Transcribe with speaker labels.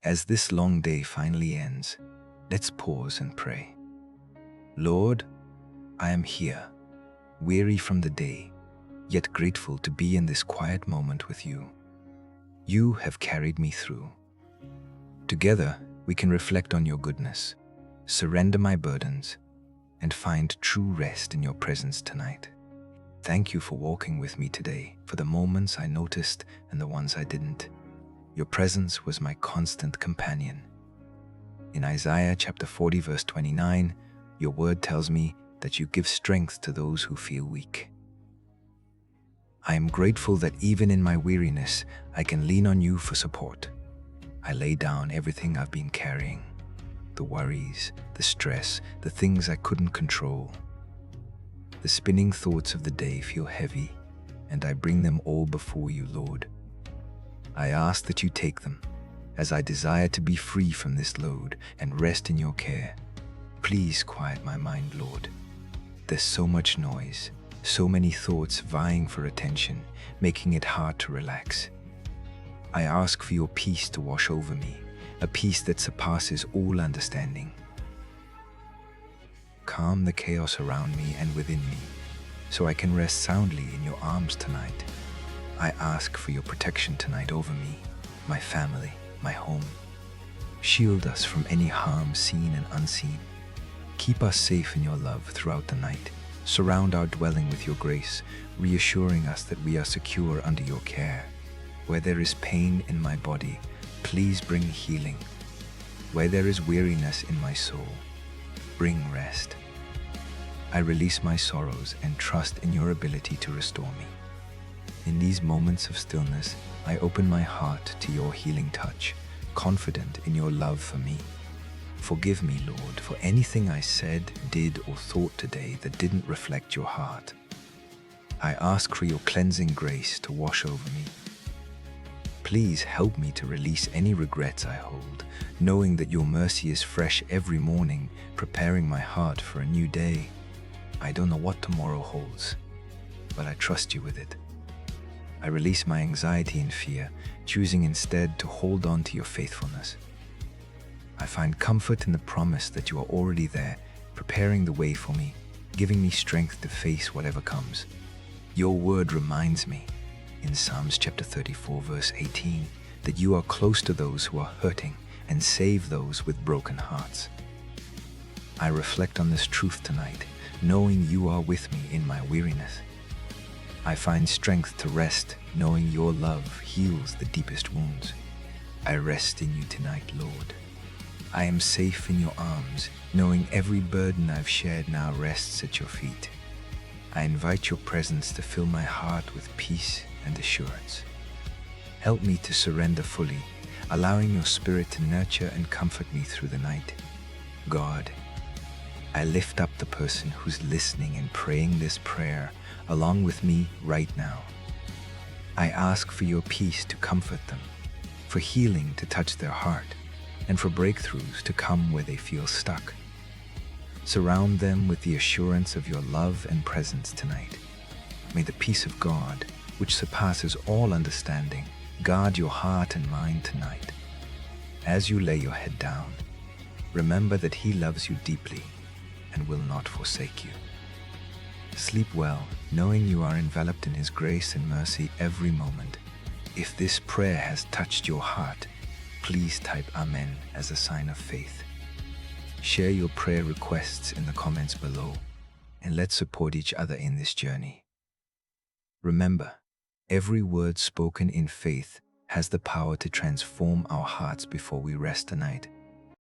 Speaker 1: As this long day finally ends, let's pause and pray. Lord, I am here, weary from the day, yet grateful to be in this quiet moment with you. You have carried me through. Together, we can reflect on your goodness, surrender my burdens, and find true rest in your presence tonight. Thank you for walking with me today, for the moments I noticed and the ones I didn't. Your presence was my constant companion. In Isaiah chapter 40 verse 29, your word tells me that you give strength to those who feel weak. I am grateful that even in my weariness, I can lean on you for support. I lay down everything I've been carrying, the worries, the stress, the things I couldn't control. The spinning thoughts of the day feel heavy, and I bring them all before you, Lord. I ask that you take them, as I desire to be free from this load and rest in your care. Please quiet my mind, Lord. There's so much noise, so many thoughts vying for attention, making it hard to relax. I ask for your peace to wash over me, a peace that surpasses all understanding. Calm the chaos around me and within me, so I can rest soundly in your arms tonight. I ask for your protection tonight over me, my family, my home. Shield us from any harm seen and unseen. Keep us safe in your love throughout the night. Surround our dwelling with your grace, reassuring us that we are secure under your care. Where there is pain in my body, please bring healing. Where there is weariness in my soul, bring rest. I release my sorrows and trust in your ability to restore me. In these moments of stillness, I open my heart to your healing touch, confident in your love for me. Forgive me, Lord, for anything I said, did, or thought today that didn't reflect your heart. I ask for your cleansing grace to wash over me. Please help me to release any regrets I hold, knowing that your mercy is fresh every morning, preparing my heart for a new day. I don't know what tomorrow holds, but I trust you with it. I release my anxiety and fear, choosing instead to hold on to your faithfulness. I find comfort in the promise that you are already there, preparing the way for me, giving me strength to face whatever comes. Your word reminds me, in Psalms chapter 34 verse 18, that you are close to those who are hurting and save those with broken hearts. I reflect on this truth tonight, knowing you are with me in my weariness. I find strength to rest, knowing your love heals the deepest wounds. I rest in you tonight, Lord. I am safe in your arms, knowing every burden I've shared now rests at your feet. I invite your presence to fill my heart with peace and assurance. Help me to surrender fully, allowing your spirit to nurture and comfort me through the night. God, I lift up the person who's listening and praying this prayer along with me right now. I ask for your peace to comfort them, for healing to touch their heart, and for breakthroughs to come where they feel stuck. Surround them with the assurance of your love and presence tonight. May the peace of God, which surpasses all understanding, guard your heart and mind tonight. As you lay your head down, remember that He loves you deeply and will not forsake you. Sleep well, knowing you are enveloped in His grace and mercy every moment. If this prayer has touched your heart, please type Amen as a sign of faith. Share your prayer requests in the comments below, and let's support each other in this journey. Remember, every word spoken in faith has the power to transform our hearts before we rest tonight.